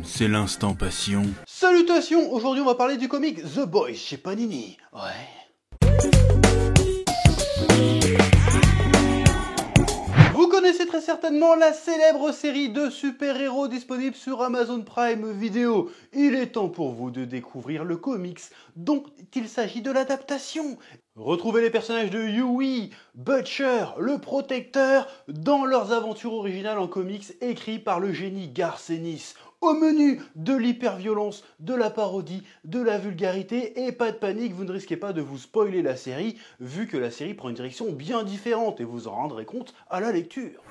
C'est l'instant passion. Salutations, aujourd'hui on va parler du comic The Boys chez Panini. Ouais. Vous connaissez très certainement la célèbre série de super-héros disponible sur Amazon Prime Video. Il est temps pour vous de découvrir le comics dont il s'agit de l'adaptation. Retrouvez les personnages de Huey, Butcher, le Protecteur dans leurs aventures originales en comics écrits par le génie Garth Ennis. Au menu, de l'hyperviolence, de la parodie, de la vulgarité et pas de panique, vous ne risquez pas de vous spoiler la série vu que la série prend une direction bien différente et vous en rendrez compte à la lecture.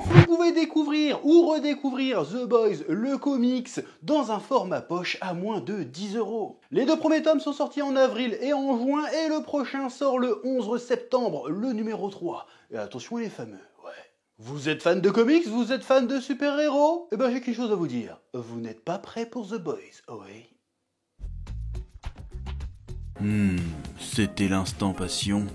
Vous pouvez découvrir ou redécouvrir The Boys, le comics, dans un format poche à moins de 10 €. Les deux premiers tomes sont sortis en avril et en juin et le prochain sort le 11 septembre, le numéro 3. Et attention les fameux, ouais. Vous êtes fan de comics? Vous êtes fan de super-héros? Eh ben j'ai quelque chose à vous dire. Vous n'êtes pas prêt pour The Boys, oui. C'était l'instant passion.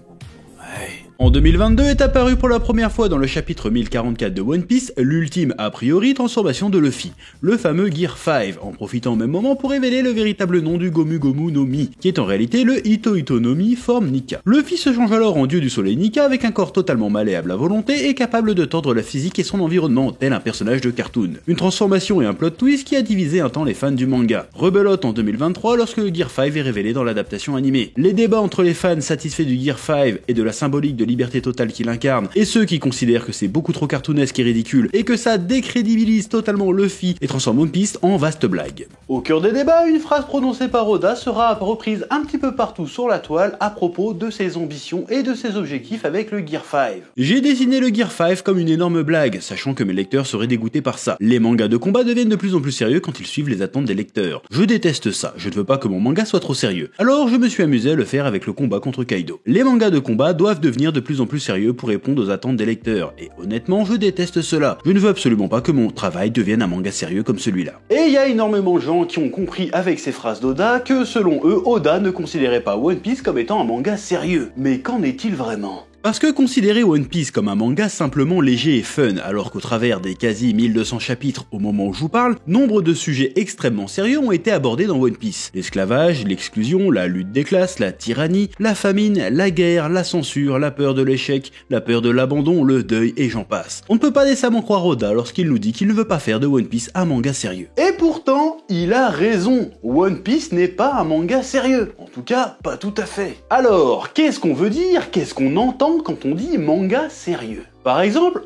Ouais. En 2022 est apparu pour la première fois dans le chapitre 1044 de One Piece l'ultime a priori transformation de Luffy, le fameux Gear 5, en profitant au même moment pour révéler le véritable nom du Gomu Gomu no Mi, qui est en réalité le Ito Ito no Mi forme Nika. Luffy se change alors en dieu du soleil Nika avec un corps totalement malléable à volonté et capable de tordre la physique et son environnement tel un personnage de cartoon. Une transformation et un plot twist qui a divisé un temps les fans du manga. Rebelote en 2023 lorsque le Gear 5 est révélé dans l'adaptation animée. Les débats entre les fans satisfaits du Gear 5 et de la symbolique de liberté totale qu'il incarne, et ceux qui considèrent que c'est beaucoup trop cartoonesque et ridicule, et que ça décrédibilise totalement Luffy et transforme One Piece en vaste blague. Au cœur des débats, une phrase prononcée par Oda sera reprise un petit peu partout sur la toile à propos de ses ambitions et de ses objectifs avec le Gear 5. J'ai dessiné le Gear 5 comme une énorme blague, sachant que mes lecteurs seraient dégoûtés par ça. Les mangas de combat deviennent de plus en plus sérieux quand ils suivent les attentes des lecteurs. Je déteste ça, je ne veux pas que mon manga soit trop sérieux. Alors je me suis amusé à le faire avec le combat contre Kaido. Les mangas de combat doivent devenir de plus en plus sérieux pour répondre aux attentes des lecteurs, et honnêtement je déteste cela. Je ne veux absolument pas que mon travail devienne un manga sérieux comme celui-là. Et il y a énormément de gens qui ont compris avec ces phrases d'Oda que selon eux, Oda ne considérait pas One Piece comme étant un manga sérieux. Mais qu'en est-il vraiment ? Parce que considérer One Piece comme un manga simplement léger et fun, alors qu'au travers des quasi 1200 chapitres au moment où je vous parle, nombre de sujets extrêmement sérieux ont été abordés dans One Piece. L'esclavage, l'exclusion, la lutte des classes, la tyrannie, la famine, la guerre, la censure, la peur de l'échec, la peur de l'abandon, le deuil et j'en passe. On ne peut pas décemment croire Oda lorsqu'il nous dit qu'il ne veut pas faire de One Piece un manga sérieux. Et pourtant, il a raison. One Piece n'est pas un manga sérieux. En tout cas, pas tout à fait. Alors, qu'est-ce qu'on veut dire? Qu'est-ce qu'on entend quand on dit manga sérieux? Par exemple,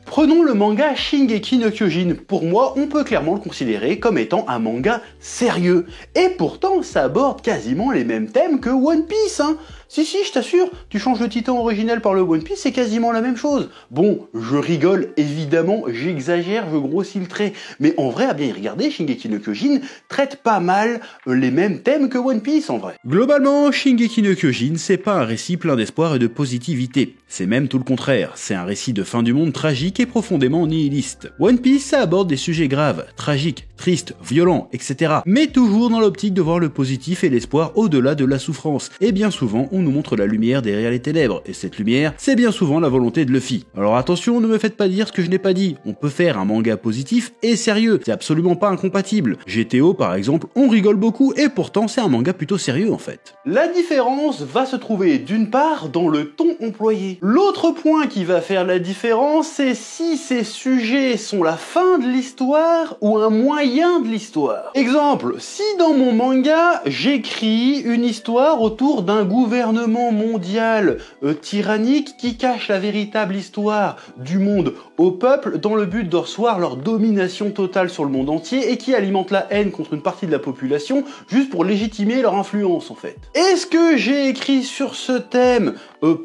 prenons le manga Shingeki no Kyojin. Pour moi, on peut clairement le considérer comme étant un manga sérieux. Et pourtant, ça aborde quasiment les mêmes thèmes que One Piece, hein. Si, je t'assure, tu changes le titan original par le One Piece, c'est quasiment la même chose. Bon, je rigole, évidemment, j'exagère, je grossis le trait. Mais en vrai, à bien y regarder, Shingeki no Kyojin traite pas mal les mêmes thèmes que One Piece, en vrai. Globalement, Shingeki no Kyojin, c'est pas un récit plein d'espoir et de positivité. C'est même tout le contraire. C'est un récit de fin du monde tragique et profondément nihiliste. One Piece, ça aborde des sujets graves, tragiques, tristes, violents, etc. Mais toujours dans l'optique de voir le positif et l'espoir au-delà de la souffrance. Et bien souvent, on nous montre la lumière derrière les ténèbres. Et cette lumière, c'est bien souvent la volonté de Luffy. Alors attention, ne me faites pas dire ce que je n'ai pas dit. On peut faire un manga positif et sérieux. C'est absolument pas incompatible. GTO, par exemple, on rigole beaucoup et pourtant c'est un manga plutôt sérieux en fait. La différence va se trouver d'une part dans le ton employé. L'autre point qui va faire la différence, c'est si ces sujets sont la fin de l'histoire ou un moyen de l'histoire. Exemple, si dans mon manga, j'écris une histoire autour d'un gouvernement mondial tyrannique qui cache la véritable histoire du monde au peuple dans le but de recevoir leur domination totale sur le monde entier et qui alimente la haine contre une partie de la population juste pour légitimer leur influence en fait. Est-ce que j'ai écrit sur ce thème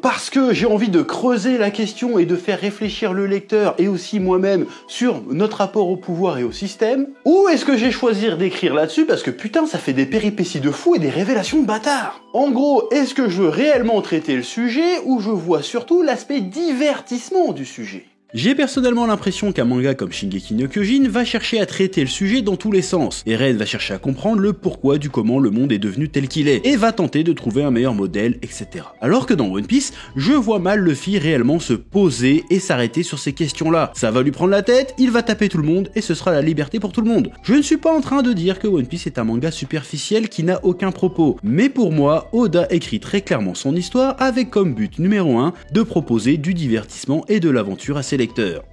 parce que j'ai envie de creuser la question et de faire réfléchir le lecteur et aussi moi-même sur notre rapport au pouvoir et au système? Ou est-ce que j'ai choisi d'écrire là-dessus parce que putain ça fait des péripéties de fou et des révélations de bâtards? En gros, est-ce que je veux réellement traiter le sujet ou je vois surtout l'aspect divertissement du sujet? J'ai personnellement l'impression qu'un manga comme Shingeki no Kyojin va chercher à traiter le sujet dans tous les sens. Eren va chercher à comprendre le pourquoi du comment le monde est devenu tel qu'il est, et va tenter de trouver un meilleur modèle, etc. Alors que dans One Piece, je vois mal Luffy réellement se poser et s'arrêter sur ces questions-là. Ça va lui prendre la tête, il va taper tout le monde, et ce sera la liberté pour tout le monde. Je ne suis pas en train de dire que One Piece est un manga superficiel qui n'a aucun propos, mais pour moi, Oda écrit très clairement son histoire avec comme but numéro 1 de proposer du divertissement et de l'aventure à ses lecteurs.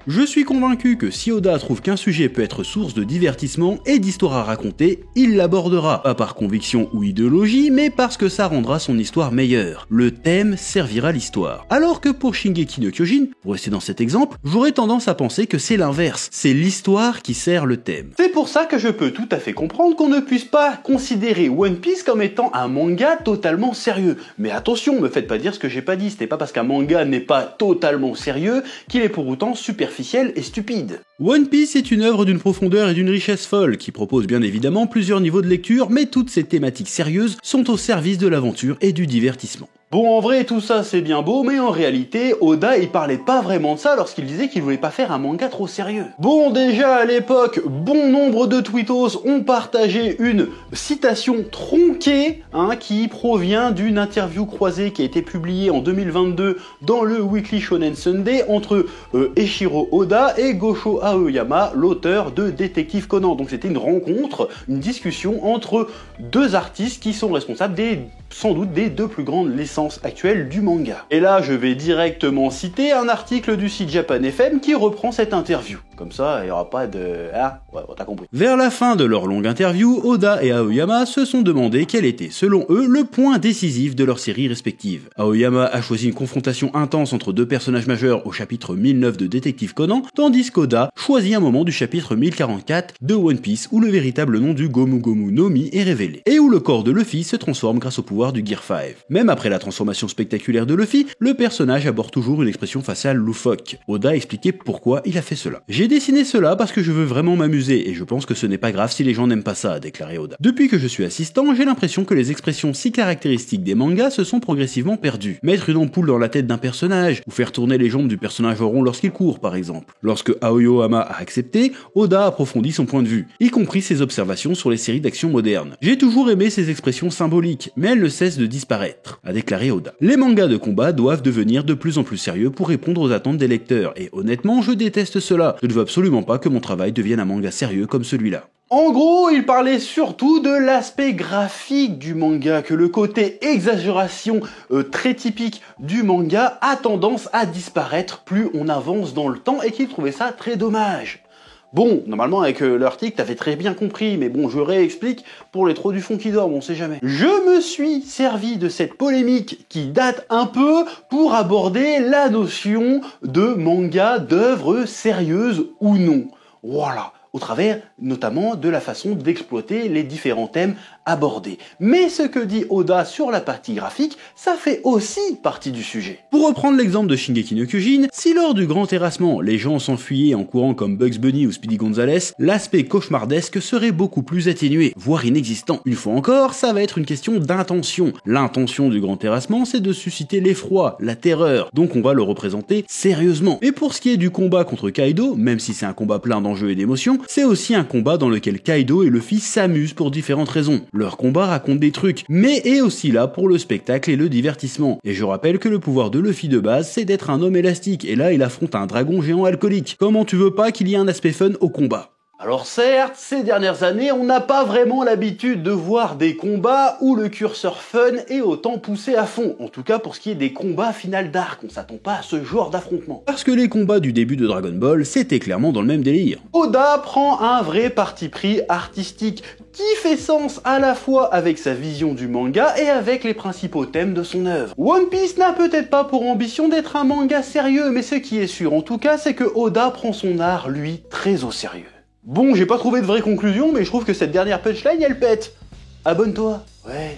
Je suis convaincu que si Oda trouve qu'un sujet peut être source de divertissement et d'histoire à raconter, il l'abordera, pas par conviction ou idéologie, mais parce que ça rendra son histoire meilleure. Le thème servira l'histoire. Alors que pour Shingeki no Kyojin, pour rester dans cet exemple, j'aurais tendance à penser que c'est l'inverse, c'est l'histoire qui sert le thème. C'est pour ça que je peux tout à fait comprendre qu'on ne puisse pas considérer One Piece comme étant un manga totalement sérieux. Mais attention, me faites pas dire ce que j'ai pas dit, ce n'est pas parce qu'un manga n'est pas totalement sérieux qu'il est pour autant superficiel et stupide. One Piece est une œuvre d'une profondeur et d'une richesse folle, qui propose bien évidemment plusieurs niveaux de lecture, mais toutes ces thématiques sérieuses sont au service de l'aventure et du divertissement. Bon, en vrai, tout ça c'est bien beau, mais en réalité, Oda il parlait pas vraiment de ça lorsqu'il disait qu'il voulait pas faire un manga trop sérieux. Bon, déjà à l'époque, bon nombre de tweetos ont partagé une citation tronquée, qui provient d'une interview croisée qui a été publiée en 2022 dans le Weekly Shonen Sunday entre Eiichiro Oda et Gosho Aoyama, l'auteur de Détective Conan. Donc c'était une rencontre, une discussion entre deux artistes qui sont responsables sans doute des deux plus grandes licences actuelles du manga. Et là, je vais directement citer un article du site Japan FM qui reprend cette interview. Comme ça, il n'y aura pas de... Ah, ouais, t'as compris. Vers la fin de leur longue interview, Oda et Aoyama se sont demandé quel était, selon eux, le point décisif de leur série respective. Aoyama a choisi une confrontation intense entre deux personnages majeurs au chapitre 1009 de Détective Conan, tandis qu'Oda choisit un moment du chapitre 1044 de One Piece où le véritable nom du Gomu Gomu no Mi est révélé, et où le corps de Luffy se transforme grâce au pouvoir du Gear 5. Même après la transformation spectaculaire de Luffy, le personnage aborde toujours une expression faciale loufoque. Oda a expliqué pourquoi il a fait cela. J'ai dessiné cela parce que je veux vraiment m'amuser, et je pense que ce n'est pas grave si les gens n'aiment pas ça, a déclaré Oda. Depuis que je suis assistant, j'ai l'impression que les expressions si caractéristiques des mangas se sont progressivement perdues. Mettre une ampoule dans la tête d'un personnage, ou faire tourner les jambes du personnage en rond lorsqu'il court, par exemple. Lorsque Aoyama a accepté, Oda approfondit son point de vue, y compris ses observations sur les séries d'action modernes. J'ai toujours aimé ces expressions symboliques, mais elles ne cessent de disparaître, a déclaré Oda. Les mangas de combat doivent devenir de plus en plus sérieux pour répondre aux attentes des lecteurs, et honnêtement, je déteste cela. Je ne veux absolument pas que mon travail devienne un manga sérieux comme celui-là. En gros, il parlait surtout de l'aspect graphique du manga, que le côté exagération très typique du manga a tendance à disparaître plus on avance dans le temps, et qu'il trouvait ça très dommage. Bon, normalement avec l'article t'avais très bien compris, mais bon, je réexplique pour les trous du fond qui dorment, on sait jamais. Je me suis servi de cette polémique qui date un peu pour aborder la notion de manga, d'œuvre sérieuse ou non. Voilà, au travers notamment de la façon d'exploiter les différents thèmes abordés. Mais ce que dit Oda sur la partie graphique, ça fait aussi partie du sujet. Pour reprendre l'exemple de Shingeki no Kyojin, si lors du grand terrassement, les gens s'enfuyaient en courant comme Bugs Bunny ou Speedy Gonzales, l'aspect cauchemardesque serait beaucoup plus atténué, voire inexistant. Une fois encore, ça va être une question d'intention. L'intention du grand terrassement, c'est de susciter l'effroi, la terreur, donc on va le représenter sérieusement. Et pour ce qui est du combat contre Kaido, même si c'est un combat plein d'enjeux et d'émotions, c'est aussi un combat dans lequel Kaido et Luffy s'amusent pour différentes raisons. Leur combat raconte des trucs, mais est aussi là pour le spectacle et le divertissement. Et je rappelle que le pouvoir de Luffy de base, c'est d'être un homme élastique, et là il affronte un dragon géant alcoolique. Comment tu veux pas qu'il y ait un aspect fun au combat ? Alors certes, ces dernières années, on n'a pas vraiment l'habitude de voir des combats où le curseur fun est autant poussé à fond. En tout cas pour ce qui est des combats final d'arc, on s'attend pas à ce genre d'affrontement. Parce que les combats du début de Dragon Ball, c'était clairement dans le même délire. Oda prend un vrai parti pris artistique qui fait sens à la fois avec sa vision du manga et avec les principaux thèmes de son œuvre. One Piece n'a peut-être pas pour ambition d'être un manga sérieux, mais ce qui est sûr en tout cas, c'est que Oda prend son art, lui, très au sérieux. Bon, j'ai pas trouvé de vraie conclusion, mais je trouve que cette dernière punchline, elle pète. Abonne-toi. Ouais.